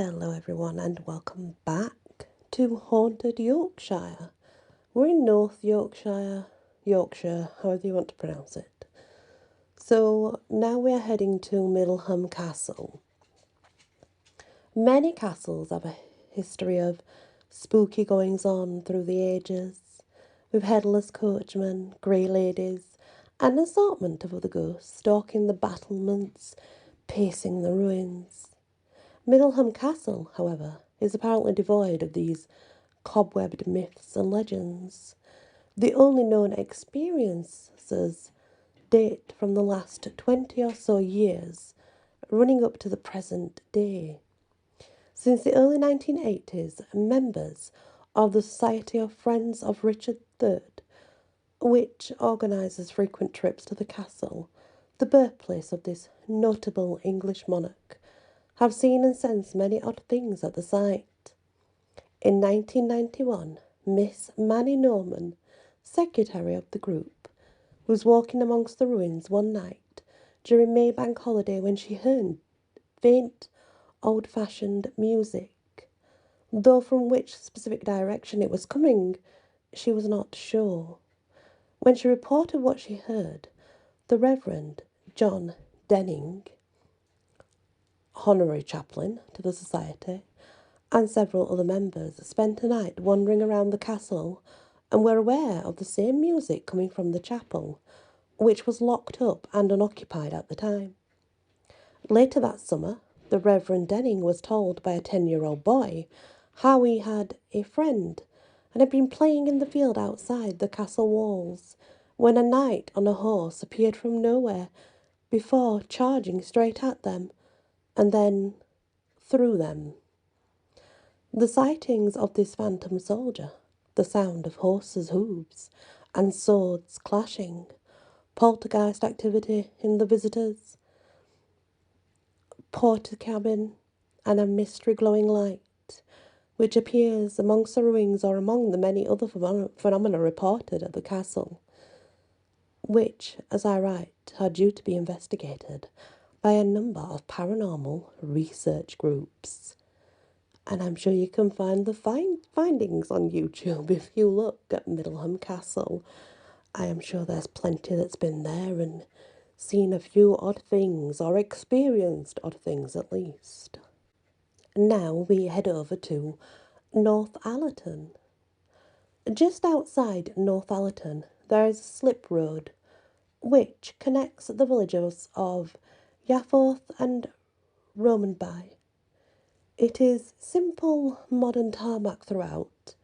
Hello everyone and welcome back to Haunted Yorkshire. We're in North Yorkshire, however you want to pronounce it. So now we're heading to Middleham Castle. Many castles have a history of spooky goings on through the ages, with headless coachmen, grey ladies, and an assortment of other ghosts stalking the battlements, pacing the ruins. Middleham Castle, however, is apparently devoid of these cobwebbed myths and legends. The only known experiences date from the last 20 or so years, running up to the present day. Since the early 1980s, members of the Society of Friends of Richard III, which organises frequent trips to the castle, the birthplace of this notable English monarch, have seen and sensed many odd things at the site. In 1991, Miss Manny Norman, secretary of the group, was walking amongst the ruins one night during Maybank holiday when she heard faint, old-fashioned music. Though from which specific direction it was coming, she was not sure. When she reported what she heard, the Reverend John Denning, honorary chaplain to the society, and several other members spent a night wandering around the castle and were aware of the same music coming from the chapel, which was locked up and unoccupied at the time. Later that summer, the Reverend Denning was told by a 10-year-old boy how he had a friend and had been playing in the field outside the castle walls when a knight on a horse appeared from nowhere before charging straight at them and then through them. The sightings of this phantom soldier, the sound of horses' hooves and swords clashing, poltergeist activity in the visitors' porter cabin, and a mystery glowing light, which appears amongst the ruins or among the many other phenomena reported at the castle, which, as I write, are due to be investigated by a number of paranormal research groups. And I'm sure you can find the findings on YouTube if you look at Middleham Castle. I am sure there's plenty that's been there and seen a few odd things, or experienced odd things at least. Now we head over to Northallerton. Just outside Northallerton, there is a slip road which connects the villages of Yafforth and Romanby. It is simple modern tarmac throughout.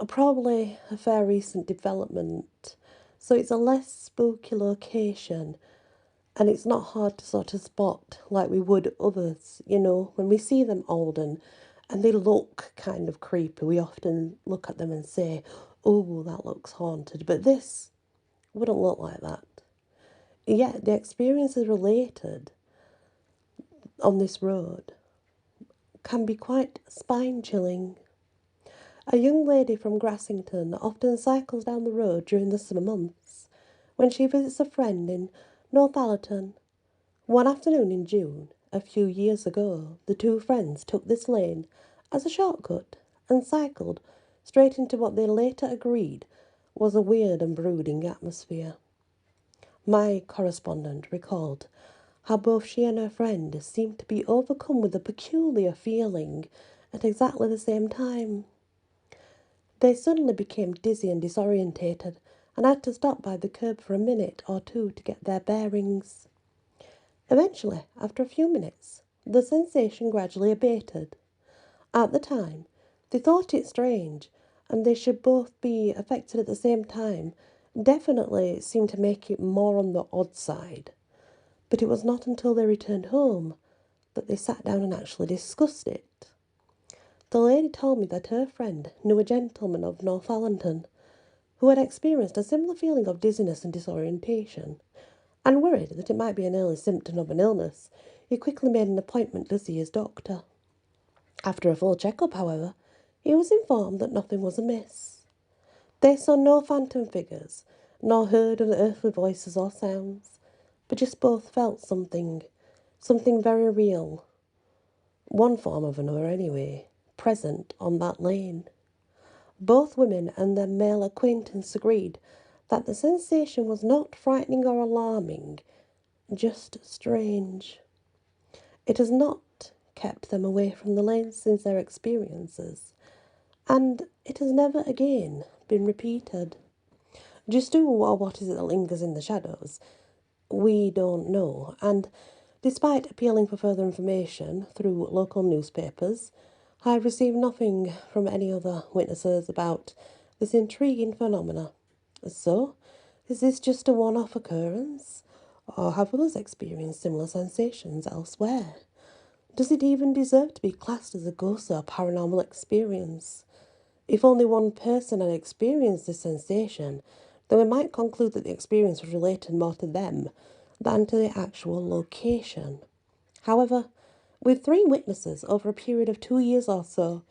Probably a fair recent development. So it's a less spooky location and it's not hard to sort of spot like we would others, when we see them old and they look kind of creepy. We often look at them and say, oh, that looks haunted. But this wouldn't look like that. Yet the experiences related on this road can be quite spine-chilling. A young lady from Grassington often cycles down the road during the summer months when she visits a friend in Northallerton. One afternoon in June, a few years ago, the two friends took this lane as a shortcut and cycled straight into what they later agreed was a weird and brooding atmosphere. My correspondent recalled how both she and her friend seemed to be overcome with a peculiar feeling at exactly the same time. They suddenly became dizzy and disorientated and had to stop by the curb for a minute or two to get their bearings. Eventually, after a few minutes, the sensation gradually abated. At the time, they thought it strange, and they should both be affected at the same time definitely seemed to make it more on the odd side. But it was not until they returned home that they sat down and actually discussed it. The lady told me that her friend knew a gentleman of Northallerton who had experienced a similar feeling of dizziness and disorientation, and worried that it might be an early symptom of an illness, he quickly made an appointment to see his doctor. After a full check-up, however, he was informed that nothing was amiss. They saw no phantom figures, nor heard unearthly voices or sounds, but just both felt something very real, one form of another anyway, present on that lane. Both women and their male acquaintance agreed that the sensation was not frightening or alarming, just strange. It has not kept them away from the lane since their experiences, and it has never again been repeated. Just who or what is it that lingers in the shadows? We don't know, and despite appealing for further information through local newspapers, I have received nothing from any other witnesses about this intriguing phenomena. So, is this just a one-off occurrence, or have others experienced similar sensations elsewhere? Does it even deserve to be classed as a ghost or paranormal experience? If only one person had experienced this sensation, then we might conclude that the experience was related more to them than to the actual location. However, with 3 witnesses over a period of 2 years or so,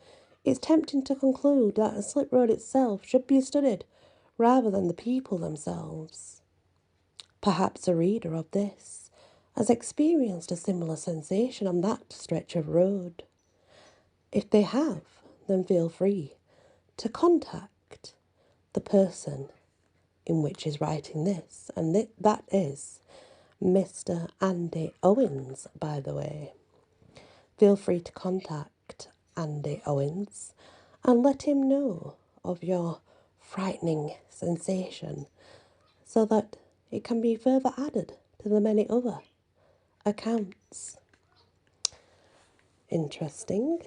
it's tempting to conclude that a slip road itself should be studied rather than the people themselves. Perhaps a reader of this has experienced a similar sensation on that stretch of road. If they have, then feel free to contact the person in which is writing this, and that is Mr. Andy Owens, by the way. Feel free to contact Andy Owens and let him know of your frightening sensation so that it can be further added to the many other accounts. Interesting.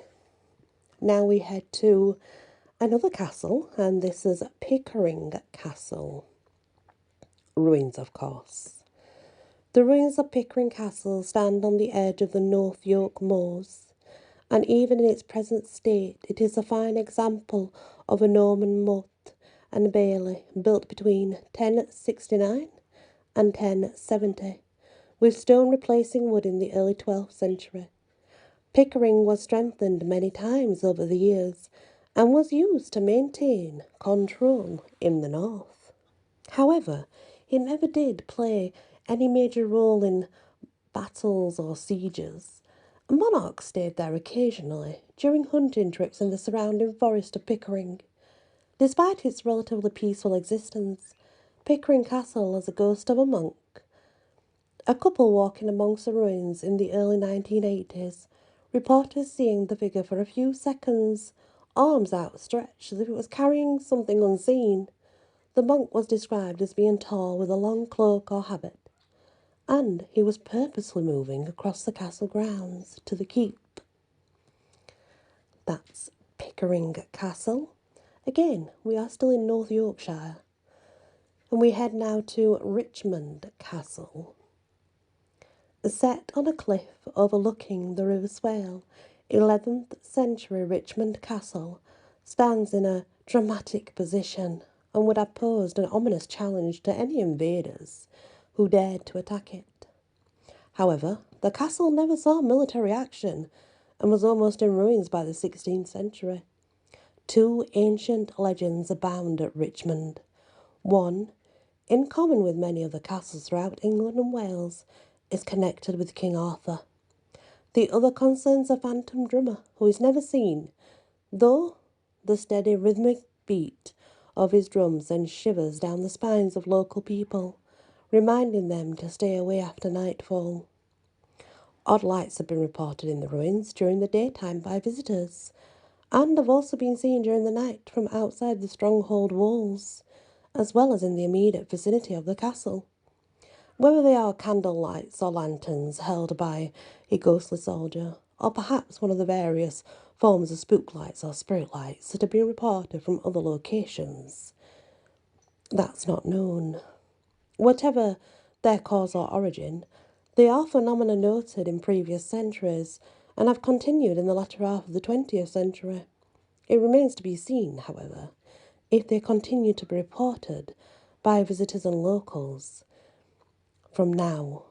Now we head to another castle, and this is Pickering Castle. Ruins, of course. The ruins of Pickering Castle stand on the edge of the North York moors, and even in its present state it is a fine example of a Norman motte and bailey built between 1069 and 1070, with stone replacing wood in the early 12th century. Pickering was strengthened many times over the years and was used to maintain control in the north. However, it never did play any major role in battles or sieges. Monarchs stayed there occasionally during hunting trips in the surrounding forest of Pickering. Despite its relatively peaceful existence, Pickering Castle has a ghost of a monk. A couple walking amongst the ruins in the early 1980s reported seeing the figure for a few seconds, arms outstretched as if it was carrying something unseen. The monk was described as being tall with a long cloak or habit, and he was purposely moving across the castle grounds to the keep. That's Pickering Castle. Again, we are still in North Yorkshire, and we head now to Richmond Castle. Set on a cliff overlooking the River Swale, 11th century Richmond Castle stands in a dramatic position and would have posed an ominous challenge to any invaders who dared to attack it. However, the castle never saw military action and was almost in ruins by the 16th century. 2 ancient legends abound at Richmond. One, in common with many other castles throughout England and Wales, is connected with King Arthur. The other concerns a phantom drummer who is never seen, though the steady rhythmic beat of his drums sends shivers down the spines of local people, reminding them to stay away after nightfall. Odd lights have been reported in the ruins during the daytime by visitors, and have also been seen during the night from outside the stronghold walls, as well as in the immediate vicinity of the castle. Whether they are candle lights or lanterns held by a ghostly soldier, or perhaps one of the various forms of spook lights or spirit lights that have been reported from other locations, that's not known. Whatever their cause or origin, they are phenomena noted in previous centuries and have continued in the latter half of the 20th century. It remains to be seen, however, if they continue to be reported by visitors and locals from now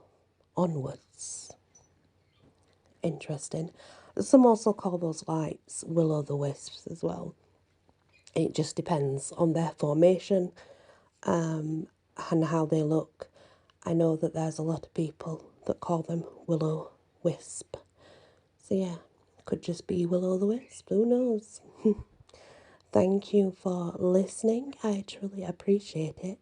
onwards. Interesting. Some also call those lights will-o'-the-wisps as well. It just depends on their formation and how they look. I know that there's a lot of people that call them will-o'-wisp. So yeah, Could just be will-o'-the-wisp, who knows? Thank you for listening. I truly appreciate it.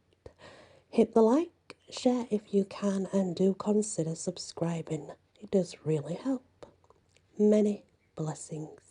Hit the like, share if you can, and do consider subscribing. It does really help. Many blessings.